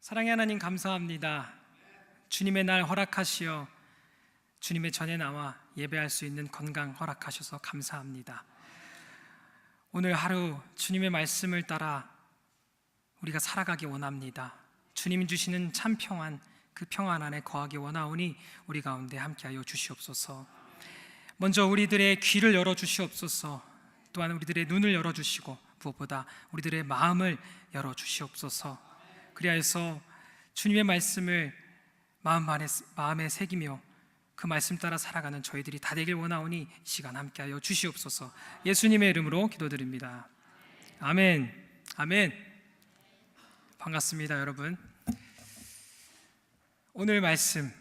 사랑의 하나님 감사합니다. 주님의 날 허락하시어 주님의 전에 나와 예배할 수 있는 건강 허락하셔서 감사합니다. 오늘 하루 주님의 말씀을 따라 우리가 살아가기 원합니다. 주님이 주시는 참 평안, 그 평안 안에 거하기 원하오니 우리 가운데 함께하여 주시옵소서. 먼저 우리들의 귀를 열어주시옵소서. 또한 우리들의 눈을 열어주시고 무엇보다 우리들의 마음을 열어주시옵소서. 그리하여서 주님의 말씀을 마음에 새기며 그 말씀 따라 살아가는 저희들이 다 되길 원하오니 이 시간 함께하여 주시옵소서. 예수님의 이름으로 기도드립니다. 아멘. 아멘. 반갑습니다, 여러분. 오늘 말씀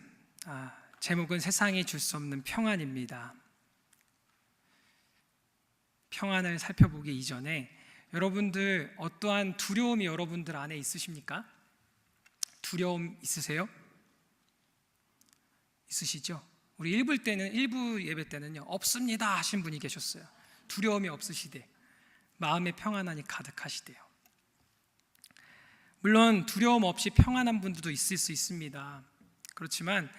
제목은 세상이 줄 수 없는 평안입니다. 평안을 살펴보기 이전에 여러분들 어떠한 두려움이 여러분들 안에 있으십니까? 두려움 있으세요? 있으시죠? 우리 일부 예배 때는요 없습니다 하신 분이 계셨어요. 두려움이 없으시대, 마음의 평안함이 가득하시대요. 물론 두려움 없이 평안한 분들도 있을 수 있습니다. 그렇지만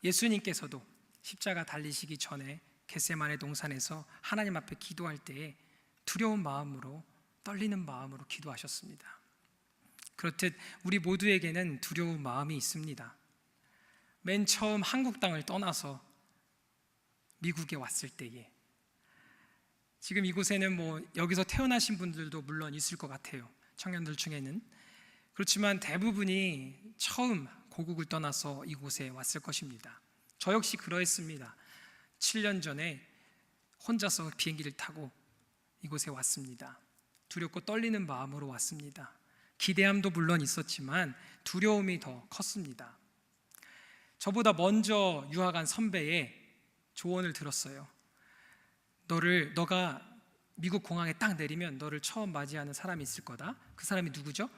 예수님께서도 십자가 달리시기 전에 겟세마네 동산에서 하나님 앞에 기도할 때에 두려운 마음으로, 떨리는 마음으로 기도하셨습니다. 그렇듯 우리 모두에게는 두려운 마음이 있습니다. 맨 처음 한국 땅을 떠나서 미국에 왔을 때에, 지금 이곳에는 여기서 태어나신 분들도 물론 있을 것 같아요, 청년들 중에는. 그렇지만 대부분이 처음 고국을 떠나서 이곳에 왔을 것입니다. 저 역시 그러했습니다. 7년 전에 혼자서 비행기를 타고 이곳에 왔습니다. 두렵고 떨리는 마음으로 왔습니다. 기대함도 물론 있었지만 두려움이 더 컸습니다. 저보다 먼저 유학한 선배의 조언을 들었어요. 너가 미국 공항에 딱 내리면 너를 처음 맞이하는 사람이 있을 거다. 그 사람이 누구죠?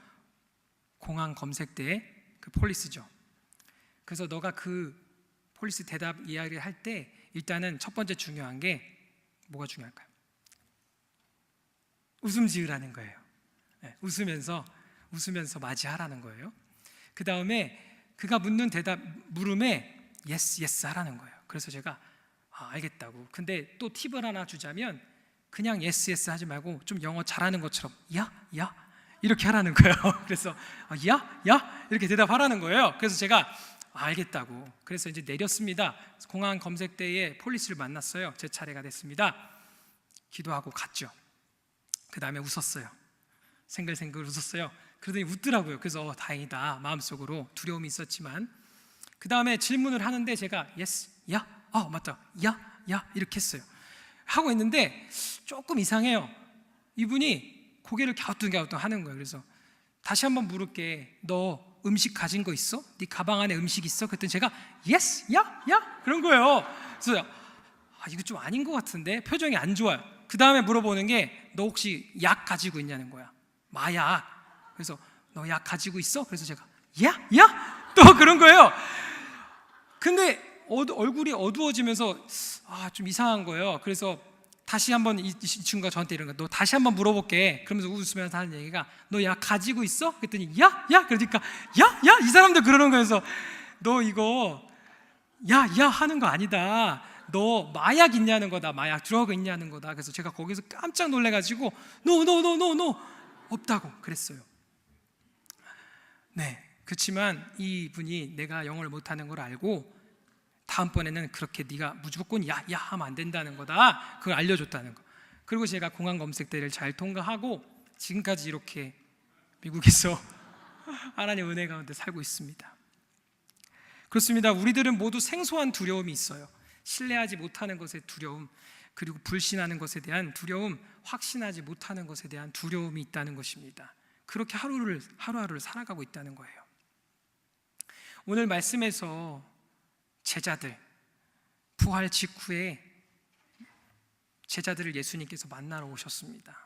공항 검색대의 그 폴리스죠. 그래서 너가 그 폴리스 대답 이야기를 할 때 일단은 첫 번째 중요한 게 뭐가 중요할까요? 웃음 지으라는 거예요. 네, 웃으면서 맞이하라는 거예요. 그 다음에 그가 묻는 물음에 yes 하라는 거예요. 그래서 제가 알겠다고. 근데 또 팁을 하나 주자면 그냥 yes 하지 말고 좀 영어 잘하는 것처럼 야 이렇게 하라는 거예요. 그래서 야 이렇게 대답하라는 거예요. 그래서 제가 알겠다고. 그래서 이제 내렸습니다. 공항 검색대에 폴리스를 만났어요. 제 차례가 됐습니다. 기도하고 갔죠. 그 다음에 웃었어요. 생글생글 웃었어요. 그러더니 웃더라고요. 그래서 다행이다, 마음속으로 두려움이 있었지만. 그 다음에 질문을 하는데 제가 yes, 맞다, 야 이렇게 했어요. 하고 있는데 조금 이상해요. 이분이 고개를 갸우뚱갸우뚱 하는 거예요. 그래서 다시 한번 물을게. 너 음식 가진 거 있어? 네 가방 안에 음식 있어? 그랬더니 제가 yes, 야 그런 거예요. 그래서 이거 좀 아닌 것 같은데, 표정이 안 좋아요. 그 다음에 물어보는 게 너 혹시 약 가지고 있냐는 거야. 마약. 그래서 너 약 가지고 있어? 그래서 제가 야 또 그런 거예요. 근데 얼굴이 어두워지면서 좀 이상한 거예요. 그래서 다시 한번 이 친구가 저한테 이런 거야. 너 다시 한번 물어볼게. 그러면서 웃으면서 하는 얘기가 너 약 가지고 있어? 그랬더니 야 그러니까 야 이 사람들 그러는 거여서 너 이거 야 하는 거 아니다. 너 마약 있냐는 거다. 마약 드러그 있냐는 거다. 그래서 제가 거기서 깜짝 놀래가지고 노 없다고 그랬어요. 네, 그렇지만 이분이 내가 영어를 못하는 걸 알고 다음번에는 그렇게 네가 무조건 야 하면 안 된다는 거다, 그걸 알려줬다는 거. 그리고 제가 공항 검색대를 잘 통과하고 지금까지 이렇게 미국에서 하나님의 은혜 가운데 살고 있습니다. 그렇습니다. 우리들은 모두 생소한 두려움이 있어요. 신뢰하지 못하는 것의 두려움, 그리고 불신하는 것에 대한 두려움, 확신하지 못하는 것에 대한 두려움이 있다는 것입니다. 그렇게 하루하루를 살아가고 있다는 거예요. 오늘 말씀에서 제자들, 부활 직후에 제자들을 예수님께서 만나러 오셨습니다.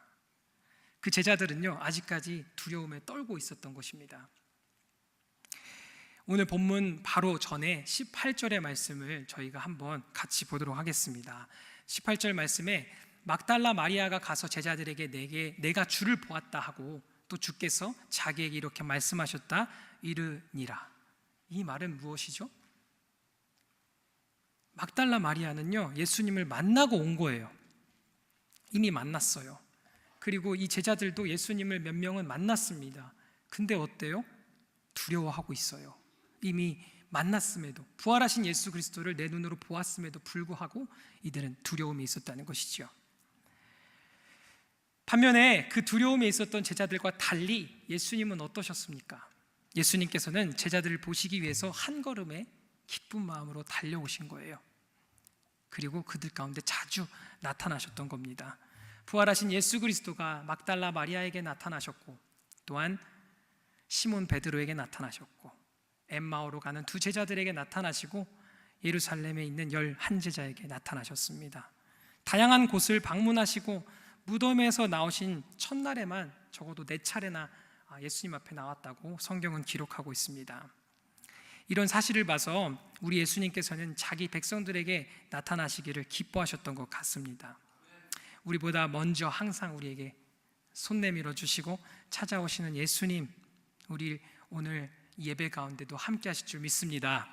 그 제자들은요 아직까지 두려움에 떨고 있었던 것입니다. 오늘 본문 바로 전에 18절의 말씀을 저희가 한번 같이 보도록 하겠습니다. 18절 말씀에 막달라 마리아가 가서 제자들에게 내가 주를 보았다 하고 또 주께서 자기에게 이렇게 말씀하셨다 이르니라. 이 말은 무엇이죠? 막달라 마리아는요, 예수님을 만나고 온 거예요. 이미 만났어요. 그리고 이 제자들도 예수님을 몇 명은 만났습니다. 근데 어때요? 두려워하고 있어요. 이미 만났음에도, 부활하신 예수 그리스도를 내 눈으로 보았음에도 불구하고 이들은 두려움이 있었다는 것이죠. 반면에 그 두려움에 있었던 제자들과 달리 예수님은 어떠셨습니까? 예수님께서는 제자들을 보시기 위해서 한 걸음에 기쁜 마음으로 달려오신 거예요. 그리고 그들 가운데 자주 나타나셨던 겁니다. 부활하신 예수 그리스도가 막달라 마리아에게 나타나셨고, 또한 시몬 베드로에게 나타나셨고, 엠마오로 가는 두 제자들에게 나타나시고, 예루살렘에 있는 11제자에게 나타나셨습니다. 다양한 곳을 방문하시고 무덤에서 나오신 첫날에만 적어도 4차례나 예수님 앞에 나왔다고 성경은 기록하고 있습니다. 이런 사실을 봐서 우리 예수님께서는 자기 백성들에게 나타나시기를 기뻐하셨던 것 같습니다. 우리보다 먼저 항상 우리에게 손 내밀어 주시고 찾아오시는 예수님, 우리 오늘 예배 가운데도 함께 하실 줄 믿습니다.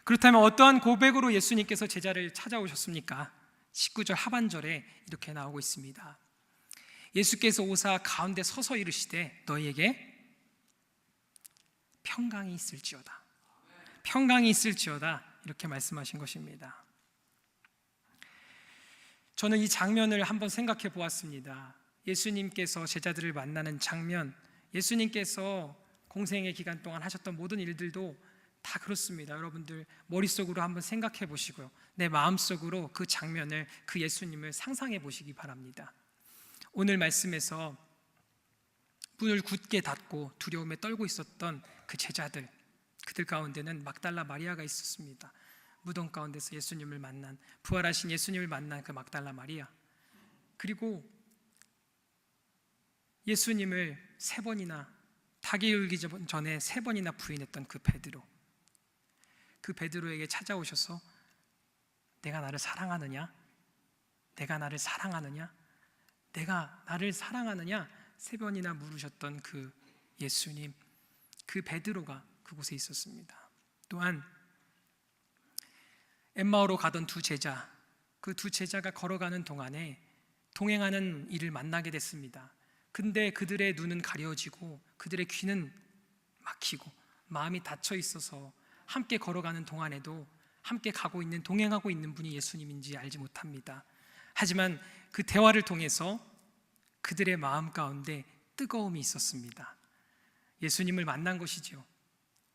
그렇다면 어떠한 고백으로 예수님께서 제자를 찾아오셨습니까? 19절 하반절에 이렇게 나오고 있습니다. 예수께서 오사 가운데 서서 이르시되 너희에게 평강이 있을지어다. 평강이 있을지어다. 이렇게 말씀하신 것입니다. 저는 이 장면을 한번 생각해 보았습니다. 예수님께서 제자들을 만나는 장면, 예수님께서 공생의 기간 동안 하셨던 모든 일들도 다 그렇습니다. 여러분들 머릿속으로 한번 생각해 보시고요, 내 마음속으로 그 장면을, 그 예수님을 상상해 보시기 바랍니다. 오늘 말씀에서 문을 굳게 닫고 두려움에 떨고 있었던 그 제자들, 그들 가운데는 막달라 마리아가 있었습니다. 무덤 가운데서 예수님을 만난, 부활하신 예수님을 만난 그 막달라 마리아, 그리고 예수님을 3번이나 닭이 울기 전에 3번이나 부인했던 그 베드로, 그 베드로에게 찾아오셔서 내가 나를 사랑하느냐? 내가 나를 사랑하느냐? 내가 나를 사랑하느냐? 3번이나 물으셨던 그 예수님, 그 베드로가 그곳에 있었습니다. 또한 엠마오로 가던 두 제자, 그 두 제자가 걸어가는 동안에 동행하는 이를 만나게 됐습니다. 근데 그들의 눈은 가려지고 그들의 귀는 막히고 마음이 닫혀 있어서 함께 걸어가는 동안에도 함께 가고 있는, 동행하고 있는 분이 예수님인지 알지 못합니다. 하지만 그 대화를 통해서 그들의 마음 가운데 뜨거움이 있었습니다. 예수님을 만난 것이지요.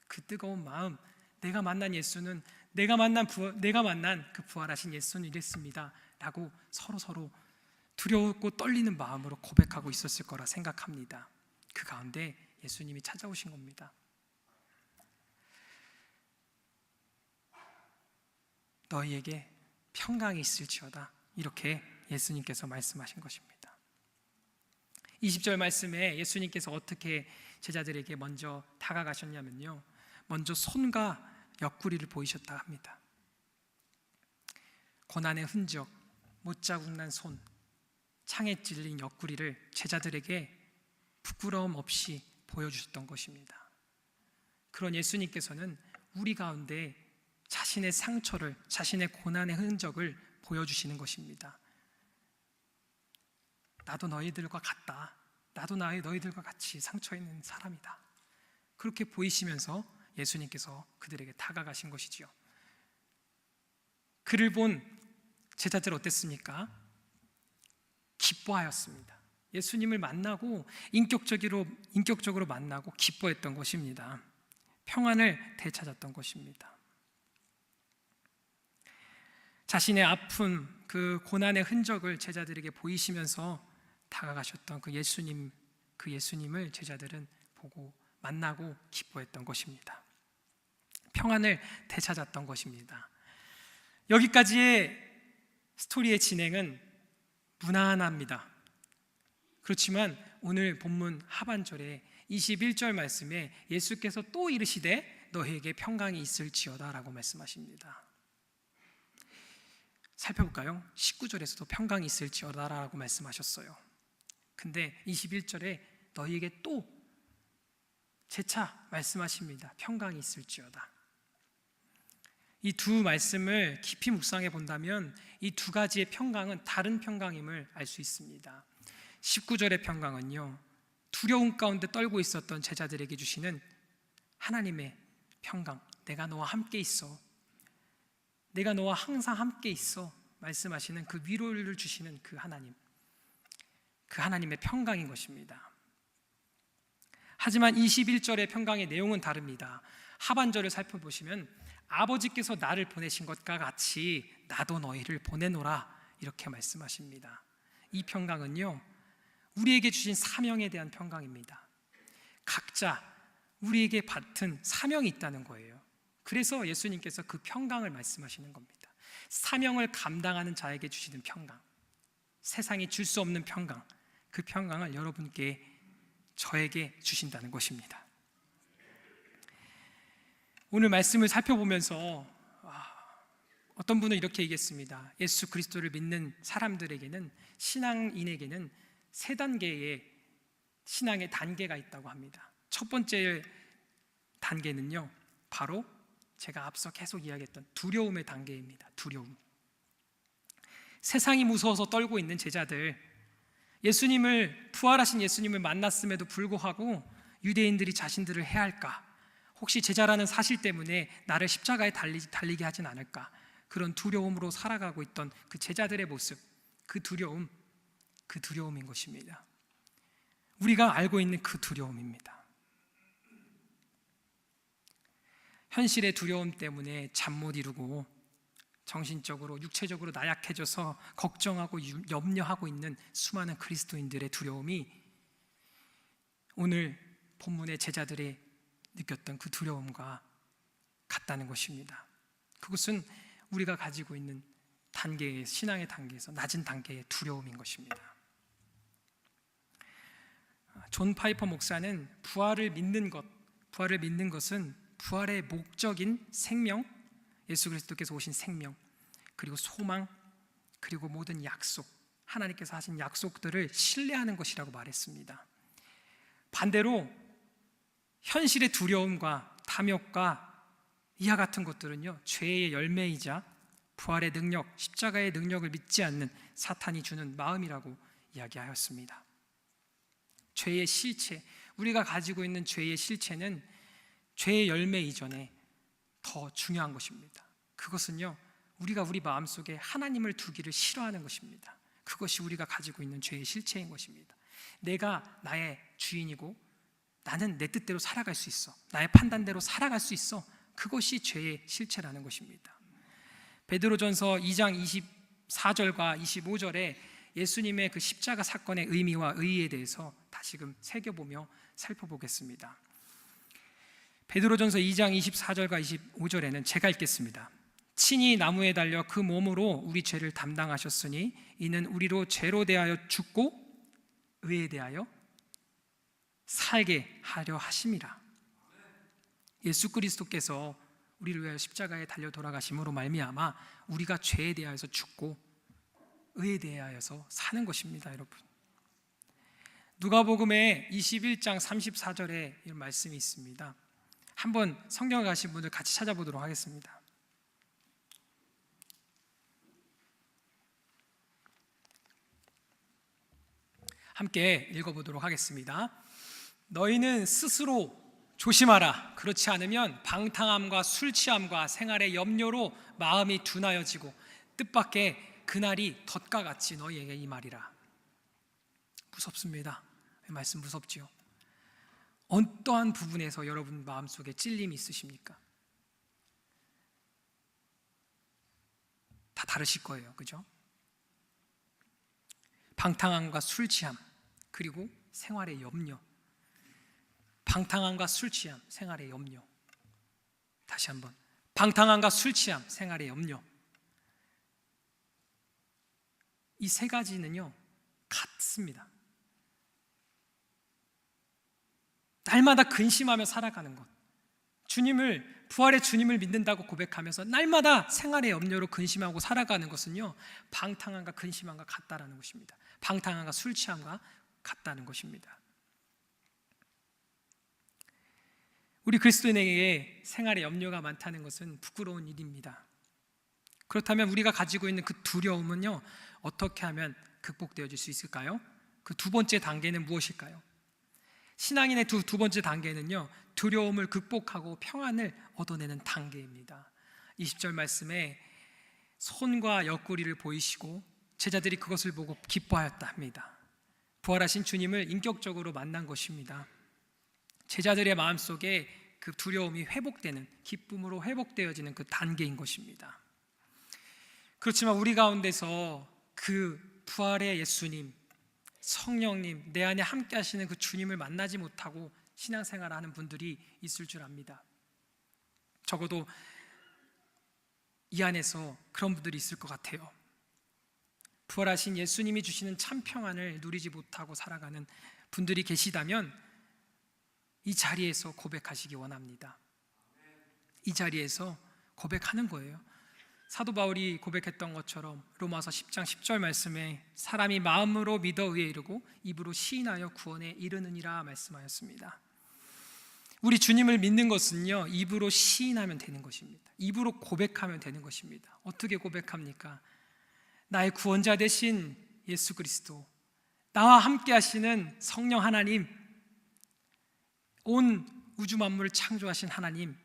그 뜨거운 마음, 내가 만난 예수는, 내가 만난 그 부활하신 예수는 이랬습니다 라고 서로 두려웠고 떨리는 마음으로 고백하고 있었을 거라 생각합니다. 그 가운데 예수님이 찾아오신 겁니다. 너희에게 평강이 있을지어다, 이렇게 예수님께서 말씀하신 것입니다. 20절 말씀에 예수님께서 어떻게 제자들에게 먼저 다가가셨냐면요, 먼저 손과 옆구리를 보이셨다 합니다. 고난의 흔적, 못자국 난 손, 창에 찔린 옆구리를 제자들에게 부끄러움 없이 보여주셨던 것입니다. 그런 예수님께서는 우리 가운데 자신의 상처를, 자신의 고난의 흔적을 보여주시는 것입니다. 나도 너희들과 같다. 나도 너희들과 같이 상처 있는 사람이다. 그렇게 보이시면서 예수님께서 그들에게 다가가신 것이지요. 그를 본 제자들 어땠습니까? 기뻐하였습니다. 예수님을 만나고 인격적으로 만나고 기뻐했던 것입니다. 평안을 되찾았던 것입니다. 자신의 아픔, 그 고난의 흔적을 제자들에게 보이시면서 다가가셨던 그 예수님을 제자들은 보고 만나고 기뻐했던 것입니다. 평안을 되찾았던 것입니다. 여기까지의 스토리의 진행은 무난합니다. 그렇지만 오늘 본문 하반절에 21절 말씀에 예수께서 또 이르시되 너희에게 평강이 있을지어다 라고 말씀하십니다. 살펴볼까요? 19절에서도 평강이 있을지어다 라고 말씀하셨어요. 근데 21절에 너희에게 또 재차 말씀하십니다. 평강이 있을지어다. 이 두 말씀을 깊이 묵상해 본다면 이 두 가지의 평강은 다른 평강임을 알 수 있습니다. 19절의 평강은요, 두려움 가운데 떨고 있었던 제자들에게 주시는 하나님의 평강, 내가 너와 함께 있어, 내가 너와 항상 함께 있어 말씀하시는 그 위로를 주시는 그 하나님, 그 하나님의 평강인 것입니다. 하지만 21절의 평강의 내용은 다릅니다. 하반절을 살펴보시면 아버지께서 나를 보내신 것과 같이 나도 너희를 보내노라 이렇게 말씀하십니다. 이 평강은요, 우리에게 주신 사명에 대한 평강입니다. 각자 우리에게 받은 사명이 있다는 거예요. 그래서 예수님께서 그 평강을 말씀하시는 겁니다. 사명을 감당하는 자에게 주시는 평강, 세상이 줄 수 없는 평강, 그 평강을 여러분께, 저에게 주신다는 것입니다. 오늘 말씀을 살펴보면서 어떤 분은 이렇게 얘기했습니다. 예수 그리스도를 믿는 사람들에게는, 신앙인에게는 세 단계의 신앙의 단계가 있다고 합니다. 첫 번째 단계는요, 바로 제가 앞서 계속 이야기했던 두려움의 단계입니다. 두려움. 세상이 무서워서 떨고 있는 제자들, 부활하신 예수님을 만났음에도 불구하고 유대인들이 자신들을 해할까, 혹시 제자라는 사실 때문에 나를 십자가에 달리게 하진 않을까, 그런 두려움으로 살아가고 있던 그 제자들의 모습, 그 두려움인 것입니다. 우리가 알고 있는 그 두려움입니다. 현실의 두려움 때문에 잠 못 이루고 정신적으로, 육체적으로 나약해져서 걱정하고 염려하고 있는 수많은 그리스도인들의 두려움이 오늘 본문의 제자들이 느꼈던 그 두려움과 같다는 것입니다. 그것은 우리가 가지고 있는 단계의, 신앙의 단계에서 낮은 단계의 두려움인 것입니다. 존 파이퍼 목사는 부활을 믿는 것은 부활의 목적인 생명, 예수 그리스도께서 오신 생명, 그리고 소망, 그리고 모든 약속, 하나님께서 하신 약속들을 신뢰하는 것이라고 말했습니다. 반대로 현실의 두려움과 탐욕과 이와 같은 것들은요, 죄의 열매이자 부활의 능력, 십자가의 능력을 믿지 않는 사탄이 주는 마음이라고 이야기하였습니다. 죄의 실체, 우리가 가지고 있는 죄의 실체는 죄의 열매 이전에 더 중요한 것입니다. 그것은요, 우리가 우리 마음속에 하나님을 두기를 싫어하는 것입니다. 그것이 우리가 가지고 있는 죄의 실체인 것입니다. 내가 나의 주인이고 나는 내 뜻대로 살아갈 수 있어, 나의 판단대로 살아갈 수 있어, 그것이 죄의 실체라는 것입니다. 베드로전서 2장 24절과 25절에 예수님의 그 십자가 사건의 의미와 의의에 대해서 다시금 새겨보며 살펴보겠습니다. 베드로전서 2장 24절과 25절에는 제가 읽겠습니다. 친히 나무에 달려 그 몸으로 우리 죄를 담당하셨으니 이는 우리로 죄로 대하여 죽고 의에 대하여 살게 하려 하심이라. 예수 그리스도께서 우리를 위하여 십자가에 달려 돌아가심으로 말미암아 우리가 죄에 대하여서 죽고 의에 대하여서 사는 것입니다. 여러분, 누가복음의 21장 34절에 이런 말씀이 있습니다. 한번 성경을 가신 분들 같이 찾아보도록 하겠습니다. 함께 읽어보도록 하겠습니다. 너희는 스스로 조심하라. 그렇지 않으면 방탕함과 술 취함과 생활의 염려로 마음이 둔하여지고 뜻밖의 그날이 덫과 같이 너희에게 임하리라. 무섭습니다. 이 말씀 무섭지요. 어떠한 부분에서 여러분 마음속에 찔림이 있으십니까? 다 다르실 거예요. 그죠? 방탕함과 술 취함, 그리고 생활의 염려. 방탕함과 술 취함, 생활의 염려. 다시 한번, 방탕함과 술 취함, 생활의 염려. 이 세 가지는요 같습니다. 날마다 근심하며 살아가는 것, 부활의 주님을 믿는다고 고백하면서 날마다 생활의 염려로 근심하고 살아가는 것은요 방탕함과 근심함과 같다라는 것입니다. 방탕함과 술 취함과 같다는 것입니다. 우리 그리스도인에게 생활에 염려가 많다는 것은 부끄러운 일입니다. 그렇다면 우리가 가지고 있는 그 두려움은요, 어떻게 하면 극복되어질 수 있을까요? 그 두 번째 단계는 무엇일까요? 신앙인의 두 번째 단계는요, 두려움을 극복하고 평안을 얻어내는 단계입니다. 20절 말씀에 손과 옆구리를 보이시고 제자들이 그것을 보고 기뻐하였다 합니다. 부활하신 주님을 인격적으로 만난 것입니다. 제자들의 마음속에 그 두려움이 회복되는, 기쁨으로 회복되어지는 그 단계인 것입니다. 그렇지만 우리 가운데서 그 부활의 예수님, 성령님, 내 안에 함께 하시는 그 주님을 만나지 못하고 신앙생활을 하는 분들이 있을 줄 압니다. 적어도 이 안에서 그런 분들이 있을 것 같아요. 부활하신 예수님이 주시는 참 평안을 누리지 못하고 살아가는 분들이 계시다면 이 자리에서 고백하시기 원합니다. 이 자리에서 고백하는 거예요. 사도 바울이 고백했던 것처럼 로마서 10장 10절 말씀에 사람이 마음으로 믿어 의에 이르고 입으로 시인하여 구원에 이르느니라 말씀하였습니다. 우리 주님을 믿는 것은요, 입으로 시인하면 되는 것입니다. 입으로 고백하면 되는 것입니다. 어떻게 고백합니까? 나의 구원자 되신 예수 그리스도, 나와 함께 하시는 성령 하나님, 온 우주 만물을 창조하신 하나님,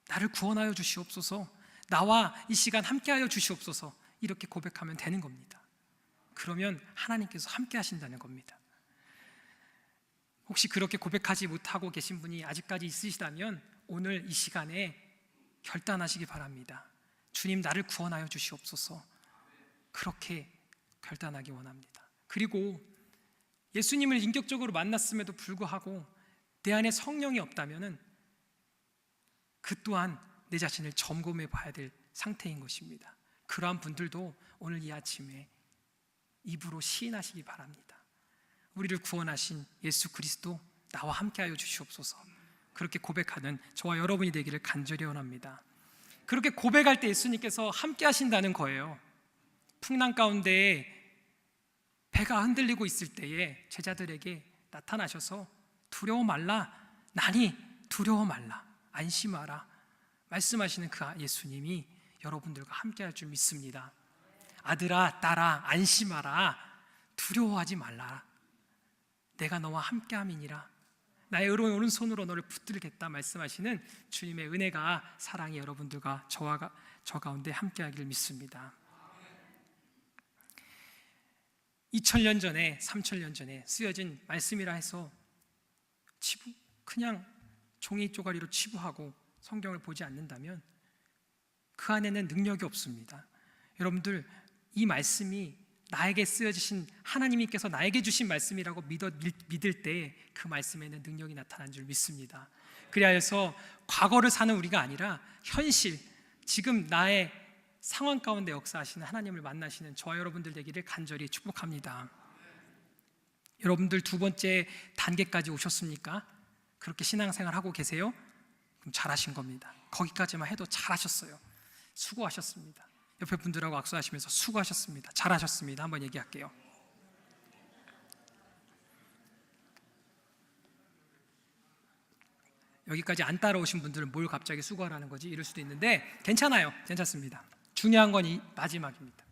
나를 구원하여 주시옵소서, 나와 이 시간 함께하여 주시옵소서, 이렇게 고백하면 되는 겁니다. 그러면 하나님께서 함께 하신다는 겁니다. 혹시 그렇게 고백하지 못하고 계신 분이 아직까지 있으시다면 오늘 이 시간에 결단하시기 바랍니다. 주님, 나를 구원하여 주시옵소서, 그렇게 결단하기 원합니다. 그리고 예수님을 인격적으로 만났음에도 불구하고 내 안에 성령이 없다면 그 또한 내 자신을 점검해 봐야 될 상태인 것입니다. 그러한 분들도 오늘 이 아침에 입으로 시인하시기 바랍니다. 우리를 구원하신 예수 그리스도, 나와 함께하여 주시옵소서, 그렇게 고백하는 저와 여러분이 되기를 간절히 원합니다. 그렇게 고백할 때 예수님께서 함께 하신다는 거예요. 풍랑 가운데 배가 흔들리고 있을 때에 제자들에게 나타나셔서 두려워 말라, 나니 두려워 말라, 안심하라 말씀하시는 그 예수님이 여러분들과 함께 할 줄 믿습니다. 아들아, 딸아, 안심하라, 두려워하지 말라, 내가 너와 함께 함이니라, 나의 의로운 오른손으로 너를 붙들겠다 말씀하시는 주님의 은혜가, 사랑이 여러분들과 저 가운데 함께 하기를 믿습니다. 2000년 전에, 3000년 전에 쓰여진 말씀이라 해서 그냥 종이 쪼가리로 치부하고 성경을 보지 않는다면 그 안에는 능력이 없습니다. 여러분들, 이 말씀이 나에게 쓰여지신, 하나님께서 나에게 주신 말씀이라고 믿을 때 그 말씀에는 능력이 나타난 줄 믿습니다. 그래서 과거를 사는 우리가 아니라 현실, 지금 나의 상황 가운데 역사하시는 하나님을 만나시는 저와 여러분들 되기를 간절히 축복합니다. 여러분들 두 번째 단계까지 오셨습니까? 그렇게 신앙생활 하고 계세요? 그럼 잘하신 겁니다. 거기까지만 해도 잘하셨어요. 수고하셨습니다. 옆에 분들하고 악수하시면서 수고하셨습니다, 잘하셨습니다 한번 얘기할게요. 여기까지 안 따라오신 분들은 뭘 갑자기 수고하라는 거지 이럴 수도 있는데 괜찮아요. 괜찮습니다. 중요한 건 이 마지막입니다.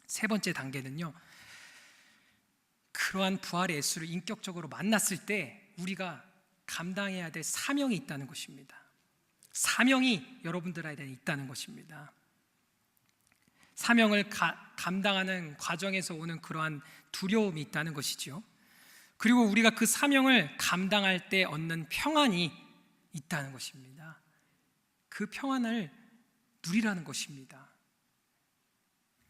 세 번째 단계는요, 그러한 부활의 예수를 인격적으로 만났을 때 우리가 감당해야 될 사명이 있다는 것입니다. 사명이 여러분들에게 있다는 것입니다. 사명을 감당하는 과정에서 오는 그러한 두려움이 있다는 것이죠. 그리고 우리가 그 사명을 감당할 때 얻는 평안이 있다는 것입니다. 그 평안을 누리라는 것입니다.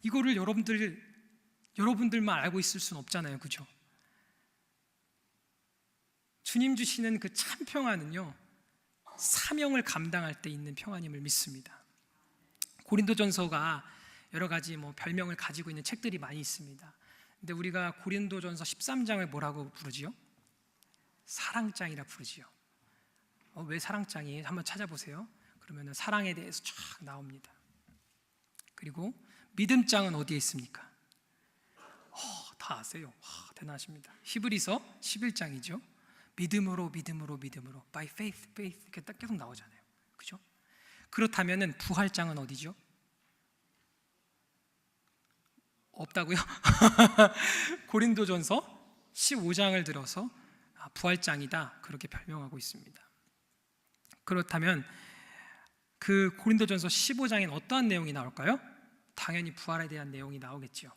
이거를 여러분들만 알고 있을 수는 없잖아요, 그죠? 주님 주시는 그 참 평안은요, 사명을 감당할 때 있는 평안임을 믿습니다. 고린도전서가 여러 가지 별명을 가지고 있는 책들이 많이 있습니다. 근데 우리가 고린도전서 13장을 뭐라고 부르지요? 사랑장이라 부르지요. 왜 사랑장이에요? 한번 찾아보세요. 그러면 사랑에 대해서 쫙 나옵니다. 그리고 믿음장은 어디에 있습니까? 다 아세요. 와, 대단하십니다. 히브리서 11장이죠. 믿음으로 by faith 이렇게 딱 계속 나오잖아요. 그죠? 그렇다면은 부활장은 어디죠? 없다고요? 고린도전서 15장을 들어서 부활장이다 그렇게 별명하고 있습니다. 그렇다면 그 고린도전서 15장엔 어떠한 내용이 나올까요? 당연히 부활에 대한 내용이 나오겠죠.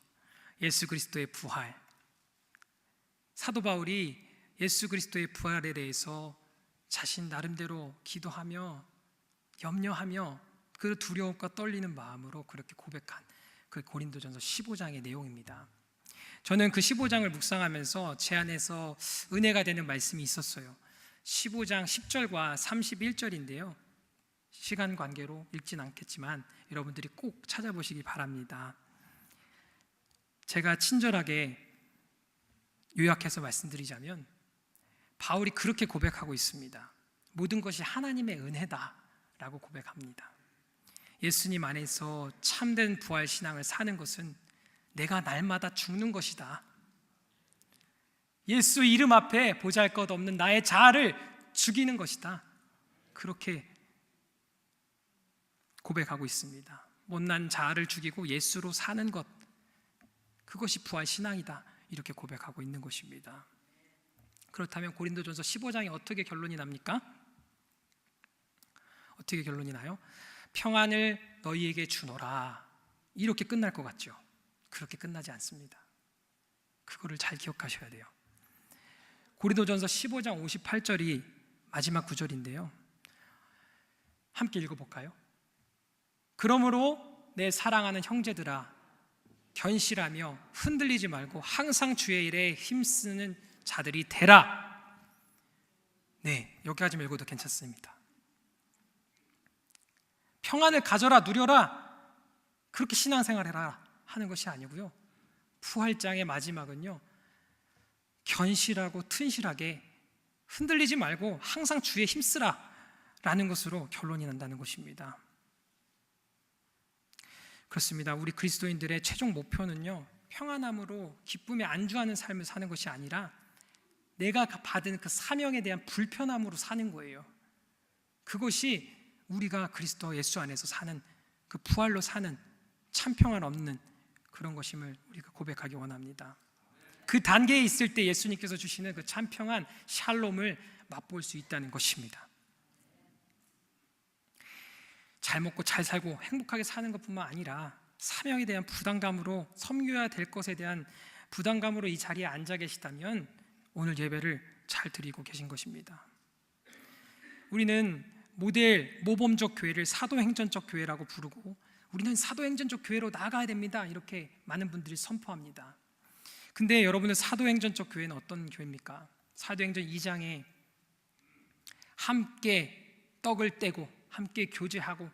예수 그리스도의 부활. 사도 바울이 예수 그리스도의 부활에 대해서 자신 나름대로 기도하며 염려하며 그 두려움과 떨리는 마음으로 그렇게 고백한 그 고린도전서 15장의 내용입니다. 저는 그 15장을 묵상하면서 제 안에서 은혜가 되는 말씀이 있었어요. 15장 10절과 31절인데요. 시간 관계로 읽진 않겠지만 여러분들이 꼭 찾아보시기 바랍니다. 제가 친절하게 요약해서 말씀드리자면 바울이 그렇게 고백하고 있습니다. 모든 것이 하나님의 은혜다라고 고백합니다. 예수님 안에서 참된 부활 신앙을 사는 것은 내가 날마다 죽는 것이다. 예수 이름 앞에 보잘것없는 나의 자아를 죽이는 것이다. 그렇게 고백하고 있습니다. 못난 자아를 죽이고 예수로 사는 것, 그것이 부활 신앙이다. 이렇게 고백하고 있는 것입니다. 그렇다면 고린도전서 15장에 어떻게 결론이 납니까? 어떻게 결론이 나요? 평안을 너희에게 주노라. 이렇게 끝날 것 같죠? 그렇게 끝나지 않습니다. 그거를 잘 기억하셔야 돼요. 고린도전서 15장 58절이 마지막 구절인데요. 함께 읽어볼까요? 그러므로 내 사랑하는 형제들아 견실하며 흔들리지 말고 항상 주의 일에 힘쓰는 자들이 되라. 네, 여기까지 읽어도 괜찮습니다. 평안을 가져라, 누려라, 그렇게 신앙생활해라 하는 것이 아니고요. 부활장의 마지막은요, 견실하고 튼실하게 흔들리지 말고 항상 주에 힘쓰라 라는 것으로 결론이 난다는 것입니다. 그렇습니다. 우리 그리스도인들의 최종 목표는요, 평안함으로 기쁨에 안주하는 삶을 사는 것이 아니라 내가 받은 그 사명에 대한 불편함으로 사는 거예요. 그것이 우리가 그리스도 예수 안에서 사는 그 부활로 사는 참 평안 없는 그런 것임을 우리가 고백하기 원합니다. 그 단계에 있을 때 예수님께서 주시는 그 참 평안 샬롬을 맛볼 수 있다는 것입니다. 잘 먹고 잘 살고 행복하게 사는 것뿐만 아니라 사명에 대한 부담감으로, 섬겨야 될 것에 대한 부담감으로 이 자리에 앉아 계시다면 오늘 예배를 잘 드리고 계신 것입니다. 우리는 모범적 교회를 사도행전적 교회라고 부르고 우리는 사도행전적 교회로 나아가야 됩니다. 이렇게 많은 분들이 선포합니다. 근데 여러분은 사도행전적 교회는 어떤 교회입니까? 사도행전 2장에 함께 떡을 떼고 함께 교제하고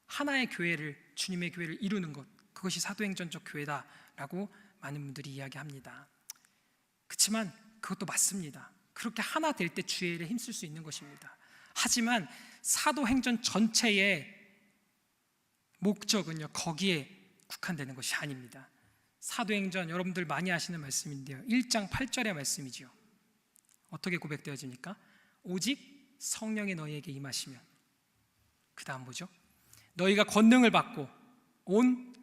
하나의 교회를, 주님의 교회를 이루는 것, 그것이 사도행전적 교회다라고 많은 분들이 이야기합니다. 그렇지만 그것도 맞습니다. 그렇게 하나 될 때 주의 일에 힘쓸 수 있는 것입니다. 하지만 사도행전 전체의 목적은요, 거기에 국한되는 것이 아닙니다. 사도행전 여러분들 많이 아시는 말씀인데요, 1장 8절의 말씀이죠. 어떻게 고백되어집니까? 오직 성령이 너희에게 임하시면, 그 다음 뭐죠? 너희가 권능을 받고 온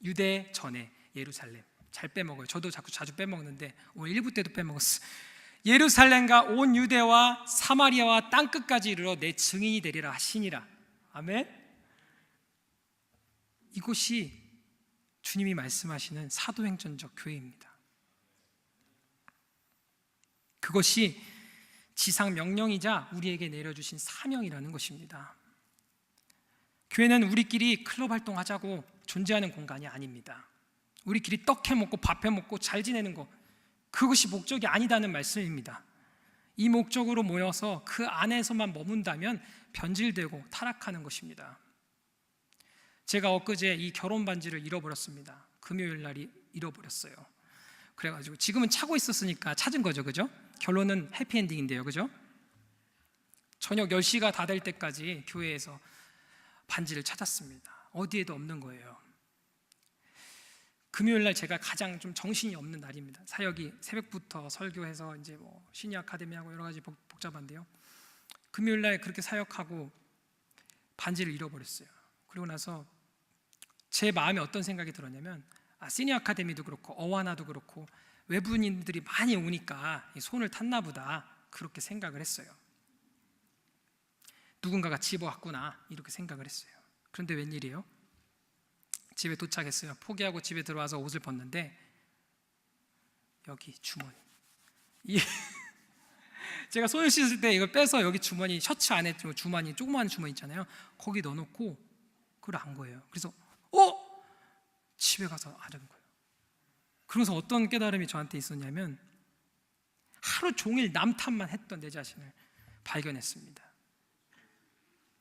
유대 전에 예루살렘. 잘 빼먹어요. 저도 자주 빼먹는데 오늘 1부 때도 빼먹었어. 예루살렘과 온 유대와 사마리아와 땅끝까지 이르러 내 증인이 되리라 하시니라. 아멘. 이곳이 주님이 말씀하시는 사도행전적 교회입니다. 그것이 지상 명령이자 우리에게 내려주신 사명이라는 것입니다. 교회는 우리끼리 클럽 활동하자고 존재하는 공간이 아닙니다. 우리끼리 떡 해먹고 밥 해먹고 잘 지내는 것, 그것이 목적이 아니다는 말씀입니다. 이 목적으로 모여서 그 안에서만 머문다면 변질되고 타락하는 것입니다. 제가 엊그제 이 결혼 반지를 잃어버렸습니다. 금요일 날이 잃어버렸어요. 그래가지고 지금은 차고 있었으니까 찾은 거죠, 그죠? 결론은 해피엔딩인데요, 그죠? 저녁 10시가 다 될 때까지 교회에서 반지를 찾았습니다. 어디에도 없는 거예요. 금요일 날 제가 가장 좀 정신이 없는 날입니다. 사역이 새벽부터 설교해서 이제 뭐 시니어 아카데미하고 여러 가지 복잡한데요. 금요일 날 그렇게 사역하고 반지를 잃어버렸어요. 그리고 나서 제 마음에 어떤 생각이 들었냐면, 시니어 아카데미도 그렇고 어와나도 그렇고 외부인들이 많이 오니까 손을 탔나 보다, 그렇게 생각을 했어요. 누군가가 집어왔구나, 이렇게 생각을 했어요. 그런데 웬일이에요? 집에 도착했어요. 포기하고 집에 들어와서 옷을 벗는데 여기 주머니, 제가 손을 씻을 때 이걸 빼서 여기 주머니, 셔츠 안에 주머니, 조그마한 주머니 있잖아요, 거기 넣어놓고 그걸 안 거예요. 그래서 집에 가서 아는 거예요. 그래서 어떤 깨달음이 저한테 있었냐면, 하루 종일 남탓만 했던 내 자신을 발견했습니다.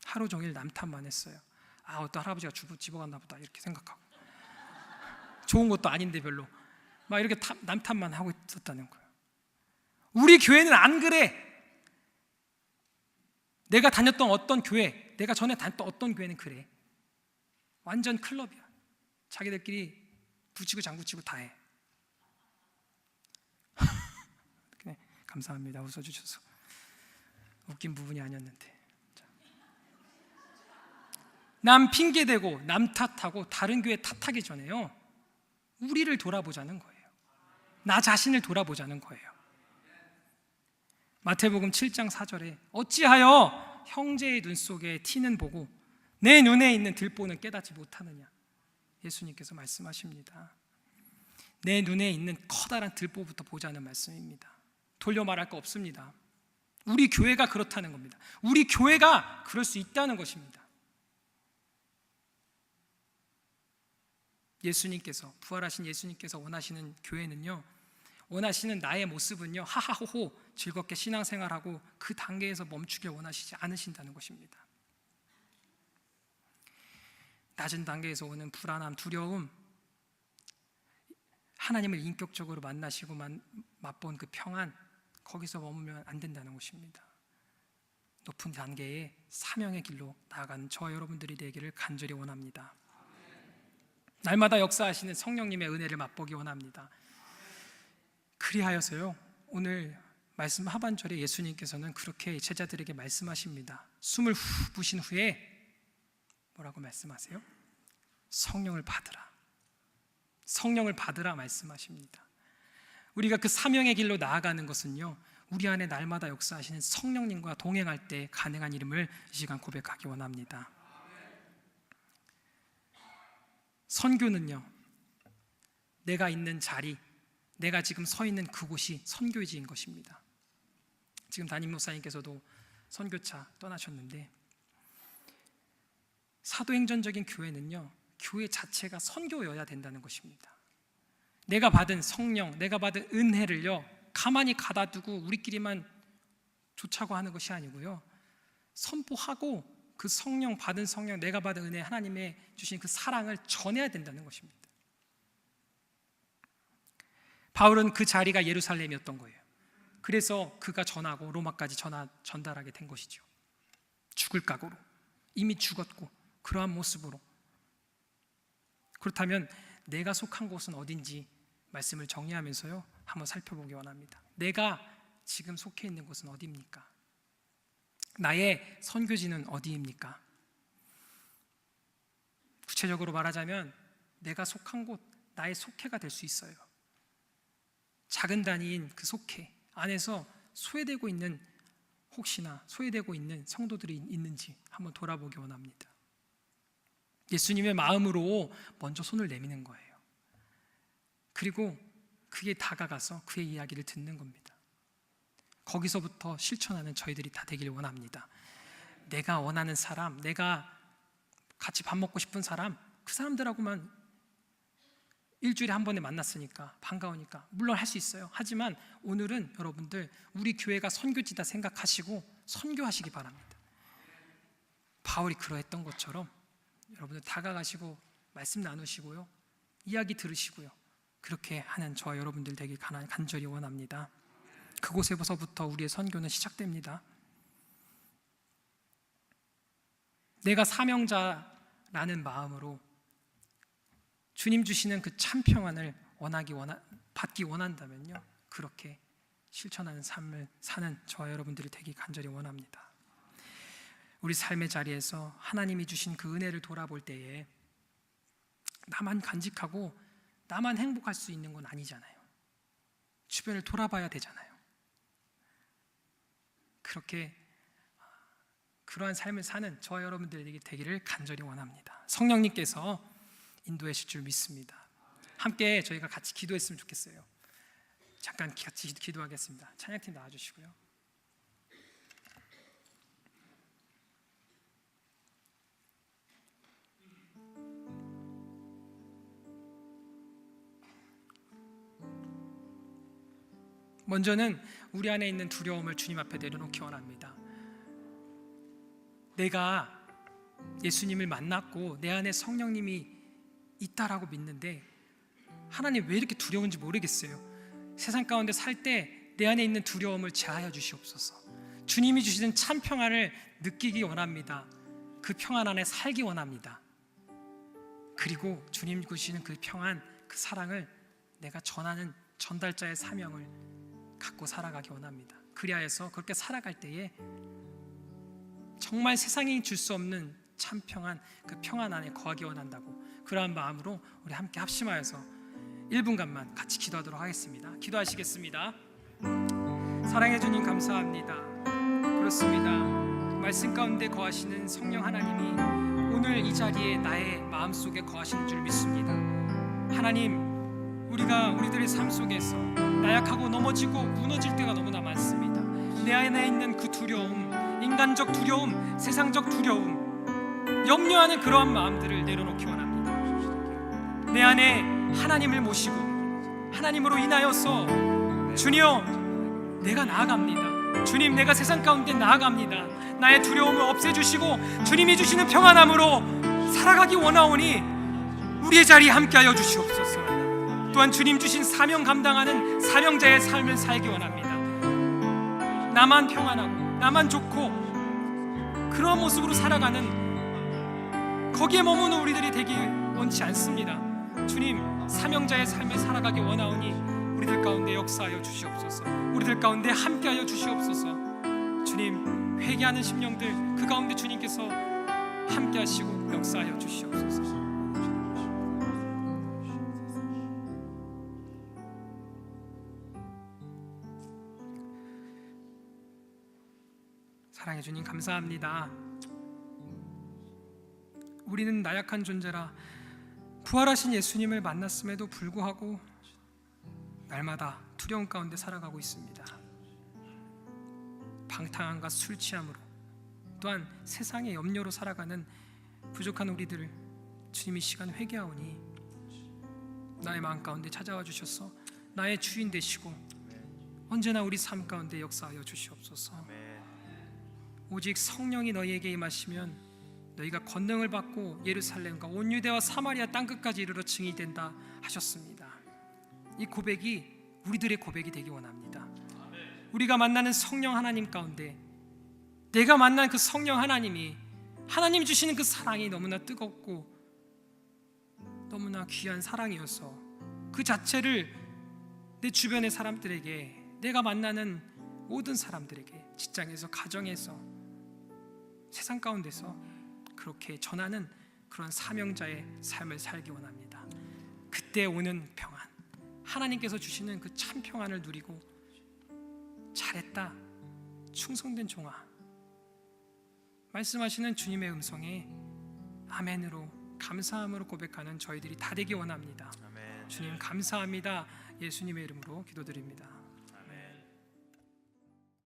하루 종일 남탓만 했어요. 어떤 할아버지가 집어갔나 보다, 이렇게 생각하고, 좋은 것도 아닌데 별로 막 이렇게 남탓만 하고 있었다는 거예요. 우리 교회는 안 그래. 내가 다녔던 어떤 교회, 내가 전에 다녔던 어떤 교회는 그래. 완전 클럽이야. 자기들끼리 붙이고 장구치고 다 해. 네, 감사합니다. 웃어주셔서. 웃긴 부분이 아니었는데. 남 핑계대고 남 탓하고 다른 교회 탓하기 전에요, 우리를 돌아보자는 거예요. 나 자신을 돌아보자는 거예요. 마태복음 7장 4절에 어찌하여 형제의 눈 속에 티는 보고 내 눈에 있는 들보는 깨닫지 못하느냐, 예수님께서 말씀하십니다. 내 눈에 있는 커다란 들보부터 보자는 말씀입니다. 돌려 말할 거 없습니다. 우리 교회가 그렇다는 겁니다. 우리 교회가 그럴 수 있다는 것입니다. 예수님께서, 부활하신 예수님께서 원하시는 교회는요, 원하시는 나의 모습은요, 하하호호 즐겁게 신앙생활하고 그 단계에서 멈추길 원하시지 않으신다는 것입니다. 낮은 단계에서 오는 불안함, 두려움, 하나님을 인격적으로 만나시고 맛본 그 평안, 거기서 머물면 안 된다는 것입니다. 높은 단계의 사명의 길로 나아가는 저와 여러분들이 되기를 간절히 원합니다. 날마다 역사하시는 성령님의 은혜를 맛보기 원합니다. 그리하여서요, 오늘 말씀 하반절에 예수님께서는 그렇게 제자들에게 말씀하십니다. 숨을 후 부신 후에 뭐라고 말씀하세요? 성령을 받으라, 성령을 받으라 말씀하십니다. 우리가 그 사명의 길로 나아가는 것은요, 우리 안에 날마다 역사하시는 성령님과 동행할 때 가능한 일임을 이 시간 고백하기 원합니다. 선교는요, 내가 있는 자리, 내가 지금 서 있는 그곳이 선교지인 것입니다. 지금 담임 목사님께서도 선교차 떠나셨는데, 사도행전적인 교회는요, 교회 자체가 선교여야 된다는 것입니다. 내가 받은 성령, 내가 받은 은혜를요, 가만히 가다 두고 우리끼리만 좋자고 하는 것이 아니고요, 선포하고 그 성령, 받은 성령, 내가 받은 은혜, 하나님의 주신 그 사랑을 전해야 된다는 것입니다. 바울은 그 자리가 예루살렘이었던 거예요. 그래서 그가 전하고 로마까지 전달하게 된 것이죠. 죽을 각오로, 이미 죽었고 그러한 모습으로. 그렇다면 내가 속한 곳은 어딘지 말씀을 정리하면서요, 한번 살펴보기 원합니다. 내가 지금 속해 있는 곳은 어디입니까? 나의 선교지는 어디입니까? 구체적으로 말하자면 내가 속한 곳, 나의 속해가 될 수 있어요. 작은 단위인 그 속해 안에서 소외되고 있는, 혹시나 소외되고 있는 성도들이 있는지 한번 돌아보기 원합니다. 예수님의 마음으로 먼저 손을 내미는 거예요. 그리고 그게 다가가서 그의 이야기를 듣는 겁니다. 거기서부터 실천하는 저희들이 다 되길 원합니다. 내가 원하는 사람, 내가 같이 밥 먹고 싶은 사람, 그 사람들하고만 일주일에 한 번에 만났으니까 반가우니까 물론 할 수 있어요. 하지만 오늘은 여러분들 우리 교회가 선교지다 생각하시고 선교하시기 바랍니다. 바울이 그러했던 것처럼 여러분들 다가가시고 말씀 나누시고요, 이야기 들으시고요, 그렇게 하는 저와 여러분들 되길 간절히 원합니다. 그곳에서부터 우리의 선교는 시작됩니다. 내가 사명자라는 마음으로 주님 주시는 그 참 평안을 받기 원한다면요, 그렇게 실천하는 삶을 사는 저와 여러분들이 되기 간절히 원합니다. 우리 삶의 자리에서 하나님이 주신 그 은혜를 돌아볼 때에 나만 간직하고 나만 행복할 수 있는 건 아니잖아요. 주변을 돌아봐야 되잖아요. 그러한 삶을 사는 저와 여러분들에게 되기를 간절히 원합니다. 성령님께서 인도하실 줄 믿습니다. 함께 저희가 같이 기도했으면 좋겠어요. 잠깐 같이 기도하겠습니다. 찬양팀 나와주시고요. 먼저는 우리 안에 있는 두려움을 주님 앞에 내려놓기 원합니다. 내가 예수님을 만났고 내 안에 성령님이 있다라고 믿는데 하나님 왜 이렇게 두려운지 모르겠어요. 세상 가운데 살 때 내 안에 있는 두려움을 제하여 주시옵소서. 주님이 주시는 참 평안을 느끼기 원합니다. 그 평안 안에 살기 원합니다. 그리고 주님 주시는 그 평안, 그 사랑을 내가 전하는 전달자의 사명을 갖고 살아가기 원합니다. 그리하여서 그렇게 살아갈 때에 정말 세상이 줄 수 없는 참 평안, 그 평안 안에 거하기 원한다고, 그러한 마음으로 우리 함께 합심하여서 1분간만 같이 기도하도록 하겠습니다. 기도하시겠습니다. 사랑해 주님 감사합니다. 그렇습니다. 말씀 가운데 거하시는 성령 하나님이 오늘 이 자리에 나의 마음속에 거하시는 줄 믿습니다. 하나님, 우리가 우리들의 삶 속에서 나약하고 넘어지고 무너질 때가 너무나 많습니다. 내 안에 있는 그 두려움, 인간적 두려움, 세상적 두려움, 염려하는 그러한 마음들을 내려놓기 원합니다. 내 안에 하나님을 모시고 하나님으로 인하여서 주님, 내가 나아갑니다. 주님, 내가 세상 가운데 나아갑니다. 나의 두려움을 없애주시고 주님이 주시는 평안함으로 살아가기 원하오니 우리의 자리에 함께하여 주시옵소서. 또한 주님 주신 사명 감당하는 사명자의 삶을 살기 원합니다. 나만 평안하고 나만 좋고 그런 모습으로 살아가는, 거기에 머무는 우리들이 되기 원치 않습니다. 주님, 사명자의 삶을 살아가기 원하오니 우리들 가운데 역사하여 주시옵소서. 우리들 가운데 함께하여 주시옵소서. 주님, 회개하는 심령들 그 가운데 주님께서 함께하시고 역사하여 주시옵소서. 사랑해 주님 감사합니다. 우리는 나약한 존재라 부활하신 예수님을 만났음에도 불구하고 날마다 두려움 가운데 살아가고 있습니다. 방탕함과 술 취함으로, 또한 세상의 염려로 살아가는 부족한 우리들, 주님이 시간 회개하오니 나의 마음 가운데 찾아와 주셔서 나의 주인 되시고 언제나 우리 삶 가운데 역사하여 주시옵소서. 오직 성령이 너희에게 임하시면 너희가 권능을 받고 예루살렘과 온 유대와 사마리아 땅끝까지 이르러 증인이 된다 하셨습니다. 이 고백이 우리들의 고백이 되기 원합니다. 우리가 만나는 성령 하나님 가운데 내가 만난 그 성령 하나님이, 하나님이 주시는 그 사랑이 너무나 뜨겁고 너무나 귀한 사랑이어서 그 자체를 내 주변의 사람들에게, 내가 만나는 모든 사람들에게, 직장에서, 가정에서, 세상 가운데서 그렇게 전하는 그런 사명자의 삶을 살기 원합니다. 그때 오는 평안, 하나님께서 주시는 그 참 평안을 누리고 잘했다, 충성된 종아, 말씀하시는 주님의 음성에 아멘으로 감사함으로 고백하는 저희들이 다 되기 원합니다. 아멘. 주님 감사합니다. 예수님의 이름으로 기도드립니다.